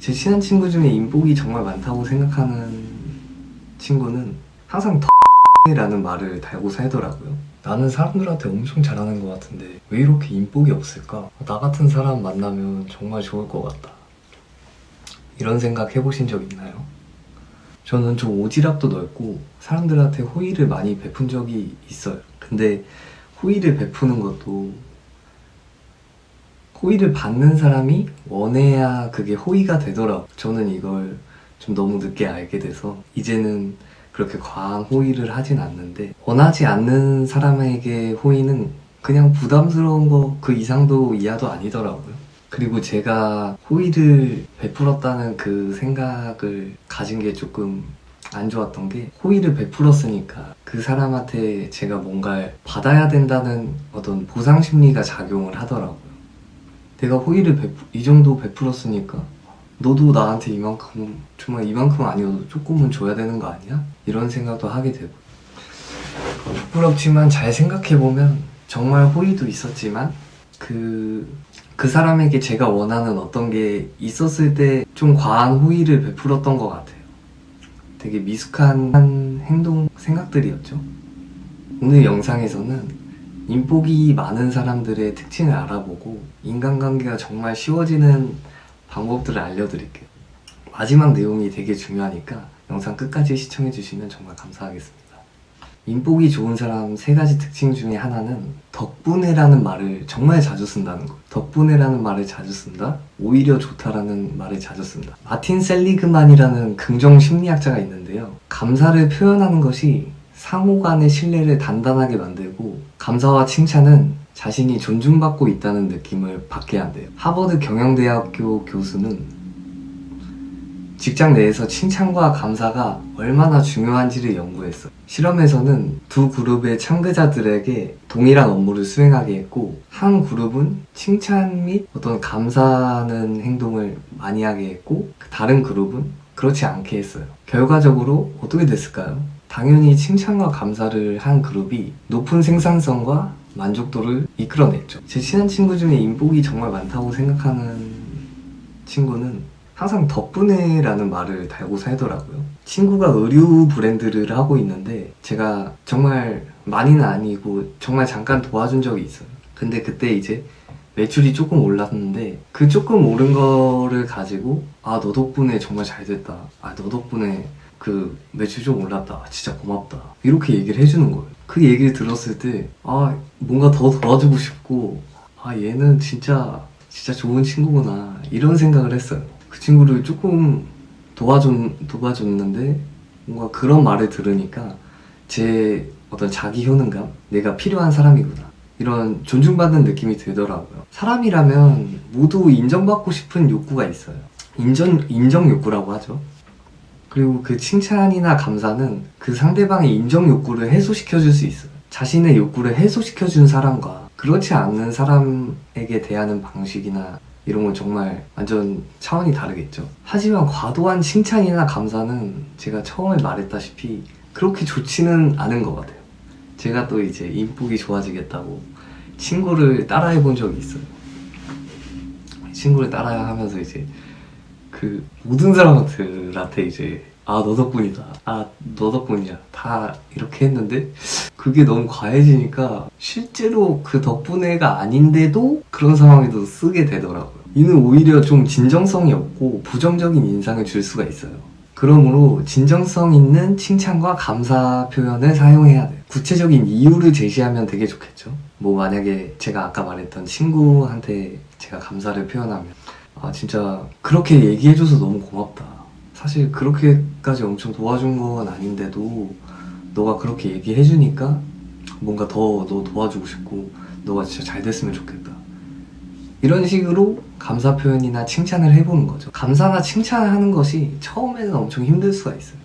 제 친한 친구 중에 인복이 정말 많다고 생각하는 친구는 항상 라는 말을 달고 살더라고요. 나는 사람들한테 엄청 잘하는 것 같은데 왜 이렇게 인복이 없을까? 나 같은 사람 만나면 정말 좋을 것 같다. 이런 생각 해보신 적 있나요? 저는 좀 오지랖도 넓고 사람들한테 호의를 많이 베푼 적이 있어요. 근데 호의를 베푸는 것도 호의를 받는 사람이 원해야 그게 호의가 되더라고요. 저는 이걸 좀 너무 늦게 알게 돼서 이제는 그렇게 과한 호의를 하진 않는데, 원하지 않는 사람에게 호의는 그냥 부담스러운 거 그 이상도 이하도 아니더라고요. 그리고 제가 호의를 베풀었다는 그 생각을 가진 게 조금 안 좋았던 게, 호의를 베풀었으니까 그 사람한테 제가 뭔가를 받아야 된다는 어떤 보상 심리가 작용을 하더라고요. 내가 호의를 이 정도 베풀었으니까 너도 나한테 이만큼, 정말 이만큼 아니어도 조금은 줘야 되는 거 아니야? 이런 생각도 하게 되고, 부끄럽지만 잘 생각해보면 정말 호의도 있었지만 그 사람에게 제가 원하는 어떤 게 있었을 때 좀 과한 호의를 베풀었던 것 같아요. 되게 미숙한 행동, 생각들이었죠. 오늘 영상에서는 인복이 많은 사람들의 특징을 알아보고 인간관계가 정말 쉬워지는 방법들을 알려드릴게요. 마지막 내용이 되게 중요하니까 영상 끝까지 시청해주시면 정말 감사하겠습니다. 인복이 좋은 사람 3가지 특징 중에 하나는 덕분에라는 말을 정말 자주 쓴다는 거예요. 덕분에라는 말을 자주 쓴다? 오히려 좋다라는 말을 자주 쓴다. 마틴 셀리그만이라는 긍정 심리학자가 있는데요. 감사를 표현하는 것이 상호 간의 신뢰를 단단하게 만들고, 감사와 칭찬은 자신이 존중받고 있다는 느낌을 받게 한대요. 하버드 경영대학교 교수는 직장 내에서 칭찬과 감사가 얼마나 중요한지를 연구했어요. 실험에서는 두 그룹의 참가자들에게 동일한 업무를 수행하게 했고, 한 그룹은 칭찬 및 어떤 감사하는 행동을 많이 하게 했고, 다른 그룹은 그렇지 않게 했어요. 결과적으로 어떻게 됐을까요? 당연히 칭찬과 감사를 한 그룹이 높은 생산성과 만족도를 이끌어냈죠. 제 친한 친구 중에 인복이 정말 많다고 생각하는 친구는 항상 덕분에라는 말을 달고 살더라고요. 친구가 의류 브랜드를 하고 있는데 제가 정말 많이는 아니고 정말 잠깐 도와준 적이 있어요. 근데 그때 이제 매출이 조금 올랐는데 그 조금 오른 거를 가지고 너 덕분에 정말 잘 됐다. 너 덕분에 그 매출 좀 올랐다. 진짜 고맙다. 이렇게 얘기를 해주는 거예요. 그 얘기를 들었을 때 뭔가 더 도와주고 싶고 얘는 진짜 좋은 친구구나 이런 생각을 했어요. 그 친구를 조금 도와줬는데 뭔가 그런 말을 들으니까 제 어떤 자기 효능감, 내가 필요한 사람이구나 이런 존중받는 느낌이 들더라고요. 사람이라면 모두 인정받고 싶은 욕구가 있어요. 인정 욕구라고 하죠. 그리고 그 칭찬이나 감사는 그 상대방의 인정 욕구를 해소시켜줄 수 있어요. 자신의 욕구를 해소시켜준 사람과 그렇지 않는 사람에게 대하는 방식이나 이런 건 정말 완전 차원이 다르겠죠. 하지만 과도한 칭찬이나 감사는 제가 처음에 말했다시피 그렇게 좋지는 않은 것 같아요. 제가 또 이제 인복이 좋아지겠다고 친구를 따라해 본 적이 있어요. 친구를 따라야 하면서 이제 그 모든 사람들한테 이제 너 덕분이다. 너 덕분이야. 다 이렇게 했는데 그게 너무 과해지니까 실제로 그 덕분에가 아닌데도 그런 상황에도 쓰게 되더라고요. 이는 오히려 좀 진정성이 없고 부정적인 인상을 줄 수가 있어요. 그러므로 진정성 있는 칭찬과 감사 표현을 사용해야 돼요. 구체적인 이유를 제시하면 되게 좋겠죠. 만약에 제가 아까 말했던 친구한테 제가 감사를 표현하면 진짜 그렇게 얘기해줘서 너무 고맙다. 사실 그렇게까지 엄청 도와준 건 아닌데도 너가 그렇게 얘기해주니까 뭔가 더 너 도와주고 싶고 너가 진짜 잘 됐으면 좋겠다. 이런 식으로 감사 표현이나 칭찬을 해보는 거죠. 감사나 칭찬을 하는 것이 처음에는 엄청 힘들 수가 있어요.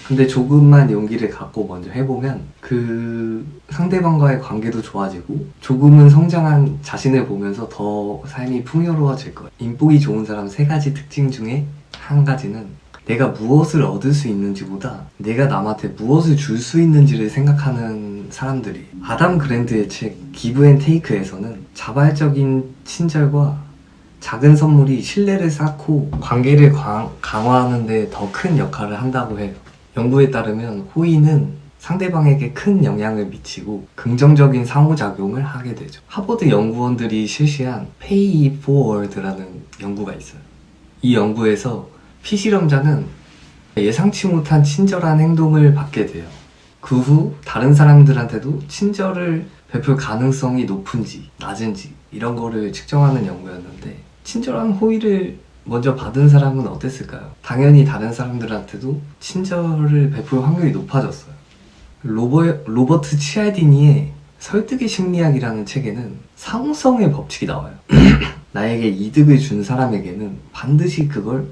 근데 조금만 용기를 갖고 먼저 해보면 그 상대방과의 관계도 좋아지고 조금은 성장한 자신을 보면서 더 삶이 풍요로워질 거예요. 인복이 좋은 사람 3가지 특징 중에 한 가지는 내가 무엇을 얻을 수 있는지보다 내가 남한테 무엇을 줄 수 있는지를 생각하는 사람들이. 아담 그랜트의 책 기브 앤 테이크에서는 자발적인 친절과 작은 선물이 신뢰를 쌓고 관계를 강화하는 데 더 큰 역할을 한다고 해요. 연구에 따르면 호의는 상대방에게 큰 영향을 미치고 긍정적인 상호작용을 하게 되죠. 하버드 연구원들이 실시한 Pay It Forward라는 연구가 있어요. 이 연구에서 피실험자는 예상치 못한 친절한 행동을 받게 돼요. 그 후 다른 사람들한테도 친절을 베풀 가능성이 높은지 낮은지 이런 거를 측정하는 연구였는데, 친절한 호의를 먼저 받은 사람은 어땠을까요? 당연히 다른 사람들한테도 친절을 베풀 확률이 높아졌어요. 로버트 치알디니의 설득의 심리학이라는 책에는 상호성의 법칙이 나와요. 나에게 이득을 준 사람에게는 반드시 그걸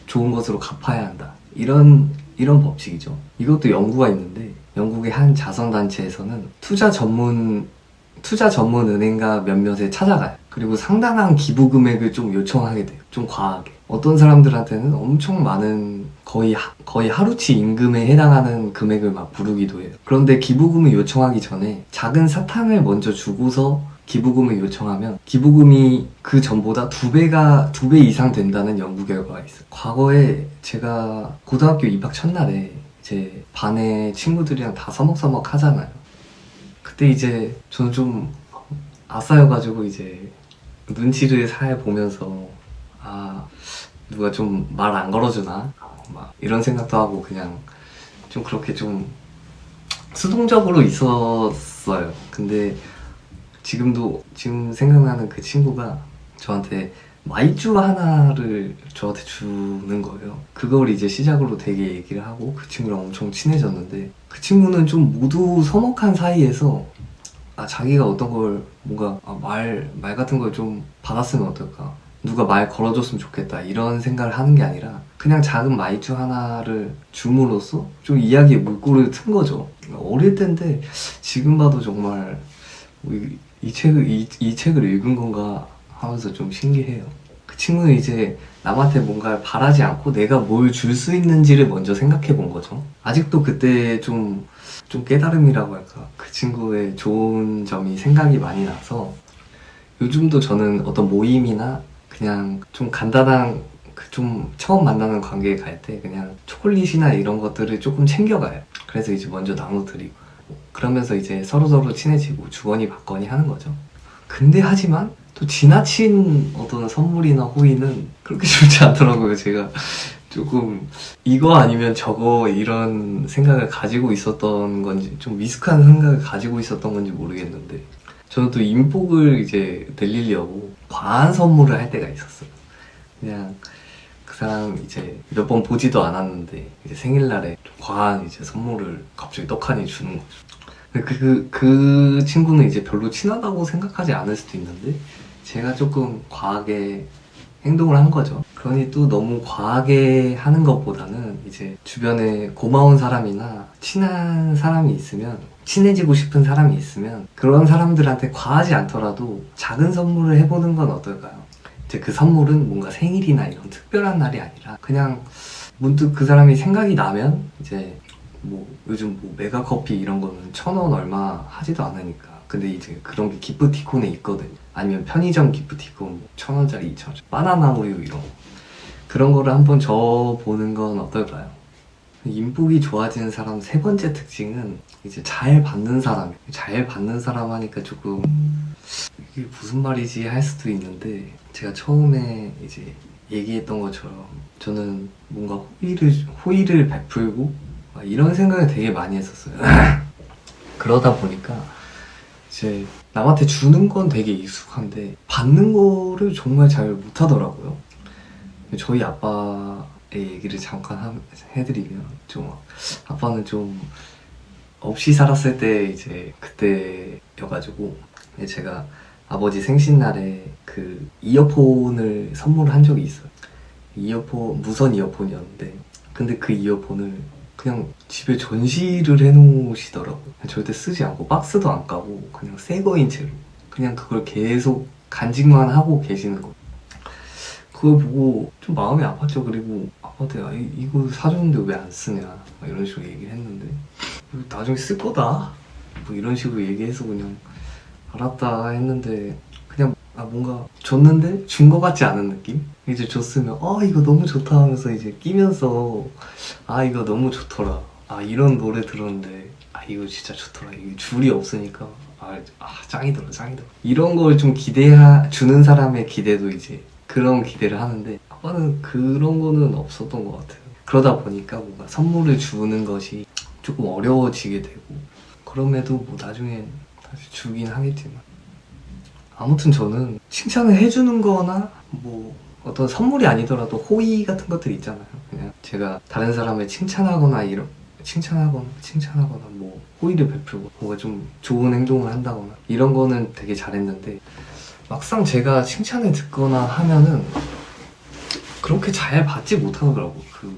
좋은 것으로 갚아야 한다. 이런 법칙이죠. 이것도 연구가 있는데, 영국의 한 자선단체에서는 투자 전문 은행가 몇몇에 찾아가요. 그리고 상당한 기부 금액을 좀 요청하게 돼요. 좀 과하게. 어떤 사람들한테는 엄청 많은, 거의 하루치 임금에 해당하는 금액을 막 부르기도 해요. 그런데 기부금을 요청하기 전에 작은 사탕을 먼저 주고서 기부금을 요청하면 기부금이 그 전보다 2배 이상 된다는 연구 결과가 있어요. 과거에 제가 고등학교 입학 첫날에 제 반에 친구들이랑 다 서먹서먹 하잖아요. 그때 이제 저는 좀 아싸여가지고 이제 눈치를 살 보면서, 누가 좀 말 안 걸어주나? 막 이런 생각도 하고 그냥 좀 그렇게 좀 수동적으로 있었어요. 근데 지금 생각나는 그 친구가 저한테 마이쮸 하나를 저한테 주는 거예요. 그걸 이제 시작으로 되게 얘기를 하고 그 친구랑 엄청 친해졌는데, 그 친구는 좀 모두 서먹한 사이에서 자기가 어떤 걸 뭔가 말 같은 걸 좀 받았으면 어떨까, 누가 말 걸어줬으면 좋겠다 이런 생각을 하는 게 아니라 그냥 작은 마이쮸 하나를 줌으로써 좀 이야기에 물꼬를 튼 거죠. 어릴 때인데 지금 봐도 정말 이 책을 읽은 건가 하면서 좀 신기해요. 그 친구는 이제 남한테 뭔가를 바라지 않고 내가 뭘 줄 수 있는지를 먼저 생각해 본 거죠. 아직도 그때 좀 깨달음이라고 할까, 그 친구의 좋은 점이 생각이 많이 나서 요즘도 저는 어떤 모임이나 그냥 좀 간단한 좀 처음 만나는 관계에 갈 때 그냥 초콜릿이나 이런 것들을 조금 챙겨가요. 그래서 이제 먼저 나눠드리고 그러면서 이제 서로서로 친해지고 주거니 받거니 하는 거죠. 근데 하지만 또 지나친 어떤 선물이나 호의는 그렇게 좋지 않더라고요. 제가 조금 이거 아니면 저거 이런 생각을 가지고 있었던 건지, 좀 미숙한 생각을 가지고 있었던 건지 모르겠는데, 저는 또 인복을 이제 늘리려고 과한 선물을 할 때가 있었어요. 그냥 그 사람 이제 몇 번 보지도 않았는데 이제 생일날에 좀 과한 이제 선물을 갑자기 떡하니 주는 거죠. 그 친구는 이제 별로 친하다고 생각하지 않을 수도 있는데 제가 조금 과하게 행동을 한 거죠. 그러니 또 너무 과하게 하는 것보다는 이제 주변에 고마운 사람이나 친한 사람이 있으면, 친해지고 싶은 사람이 있으면 그런 사람들한테 과하지 않더라도 작은 선물을 해보는 건 어떨까요? 이제 그 선물은 뭔가 생일이나 이런 특별한 날이 아니라 그냥 문득 그 사람이 생각이 나면, 이제 뭐 요즘 뭐 메가커피 이런 거는 1,000원 얼마 하지도 않으니까, 근데 이제 그런 게 기프티콘에 있거든요. 아니면 편의점 기프티콘 1,000원짜리 2,000원짜리 바나나 우유 이런 거, 그런 거를 한번 줘보는 건 어떨까요? 인복이 좋아지는 사람 세 번째 특징은 이제 잘 받는 사람 하니까 조금 이게 무슨 말이지 할 수도 있는데, 제가 처음에 이제 얘기했던 것처럼 저는 뭔가 호의를 베풀고 이런 생각을 되게 많이 했었어요. 그러다 보니까 이제 남한테 주는 건 되게 익숙한데 받는 거를 정말 잘 못하더라고요. 저희 아빠의 얘기를 잠깐 해드리면, 좀 아빠는 좀 없이 살았을 때 이제 그때여가지고 제가 아버지 생신날에 그 이어폰을 선물한 적이 있어요. 무선 이어폰이었는데, 근데 그 이어폰을 그냥 집에 전시를 해놓으시더라고요. 절대 쓰지 않고 박스도 안 까고 그냥 새 거인 채로 그냥 그걸 계속 간직만 하고 계시는 거예요. 그걸 보고 좀 마음이 아팠죠. 그리고 아빠한테 이거 사줬는데 왜 안 쓰냐 막 이런 식으로 얘기를 했는데, 나중에 쓸 거다 뭐 이런 식으로 얘기해서 그냥 알았다 했는데, 그냥 뭔가 줬는데 준 거 같지 않은 느낌? 이제 줬으면 이거 너무 좋다 하면서 이제 끼면서 이거 너무 좋더라, 이런 노래 들었는데 이거 진짜 좋더라, 이게 줄이 없으니까 짱이더라 이런 걸 좀 주는 사람의 기대도 이제 그런 기대를 하는데 아빠는 그런 거는 없었던 것 같아요. 그러다 보니까 뭔가 선물을 주는 것이 조금 어려워지게 되고, 그럼에도 뭐 나중에 다시 주긴 하겠지만, 아무튼 저는 칭찬을 해주는 거나 뭐 어떤 선물이 아니더라도 호의 같은 것들 있잖아요. 그냥 제가 다른 사람을 칭찬하거나 뭐 호의를 베풀고 뭔가 좀 좋은 행동을 한다거나 이런 거는 되게 잘했는데, 막상 제가 칭찬을 듣거나 하면은 그렇게 잘 받지 못하더라고. 그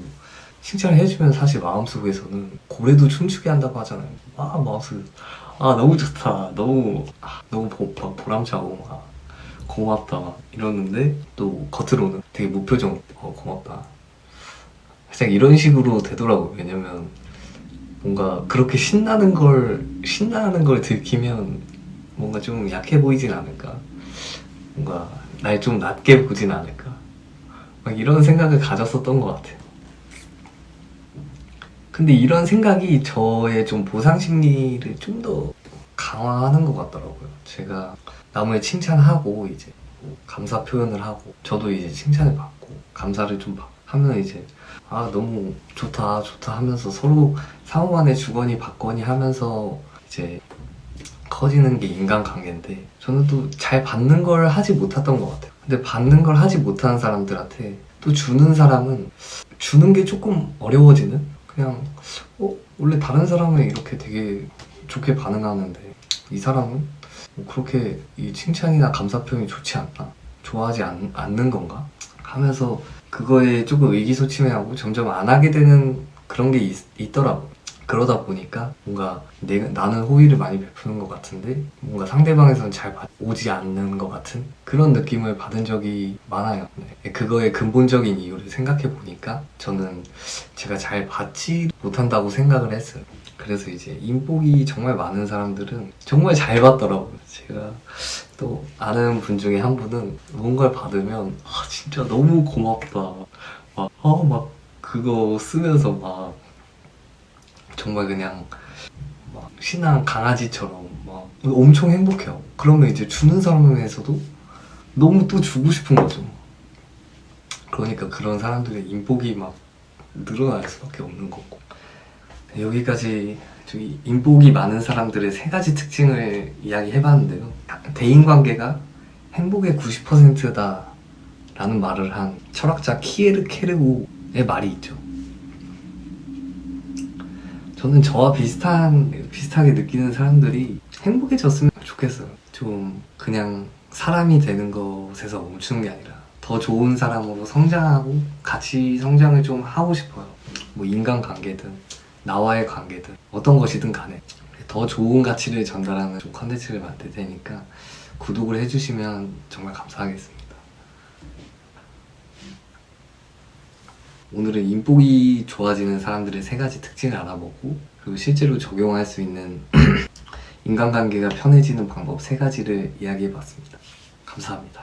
칭찬을 해주면 사실 마음속에서는 고래도 춤추게 한다고 하잖아요. 마음속에 너무 좋다, 너무 보람차고 고맙다 이러는데, 또 겉으로는 되게 무표정 고맙다, 그냥 이런 식으로 되더라고요. 왜냐면 뭔가 그렇게 신나는 걸 들키면 뭔가 좀 약해 보이진 않을까, 뭔가 날 좀 낮게 보진 않을까, 막 이런 생각을 가졌었던 것 같아요. 근데 이런 생각이 저의 좀 보상 심리를 좀 더 강화하는 것 같더라고요. 제가 남을 칭찬하고 이제 뭐 감사 표현을 하고, 저도 이제 칭찬을 받고 감사를 좀 하면 이제 너무 좋다 하면서 서로 상호간에 주거니 받거니 하면서 이제 커지는 게 인간관계인데, 저는 또 잘 받는 걸 하지 못했던 것 같아요. 근데 받는 걸 하지 못하는 사람들한테 또 주는 사람은 주는 게 조금 어려워지는? 그냥 원래 다른 사람은 이렇게 되게 좋게 반응하는데 이 사람은 뭐 그렇게 이 칭찬이나 감사 표현이 좋지 않나? 좋아하지 않는 건가? 하면서 그거에 조금 의기소침해하고 점점 안 하게 되는 그런 게 있더라고. 그러다 보니까 뭔가 나는 호의를 많이 베푸는 것 같은데 뭔가 상대방에서는 잘 오지 않는 것 같은 그런 느낌을 받은 적이 많아요. 네. 그거의 근본적인 이유를 생각해 보니까 저는 제가 잘 받지 못한다고 생각을 했어요. 그래서 이제 인복이 정말 많은 사람들은 정말 잘 받더라고요. 제가 또 아는 분 중에 한 분은 뭔가를 받으면 진짜 너무 고맙다, 막 그거 쓰면서 막 정말 그냥 막 신한 강아지처럼 막 엄청 행복해요. 그러면 이제 주는 사람에서도 너무 또 주고 싶은 거죠. 그러니까 그런 사람들의 인복이 막 늘어날 수밖에 없는 거고. 여기까지 저기 인복이 많은 사람들의 3가지 특징을 이야기해봤는데요. 대인관계가 행복의 90%다 라는 말을 한 철학자 키에르 케르고의 말이 있죠. 저는 저와 비슷하게 느끼는 사람들이 행복해졌으면 좋겠어요. 좀 그냥 사람이 되는 것에서 멈추는 게 아니라 더 좋은 사람으로 성장하고 같이 성장을 좀 하고 싶어요. 뭐 인간관계든 나와의 관계든 어떤 것이든 간에 더 좋은 가치를 전달하는 컨텐츠를 만들 테니까 구독을 해주시면 정말 감사하겠습니다. 오늘은 인복이 좋아지는 사람들의 3가지 특징을 알아보고, 그리고 실제로 적용할 수 있는 인간관계가 편해지는 방법 3가지를 이야기해봤습니다. 감사합니다.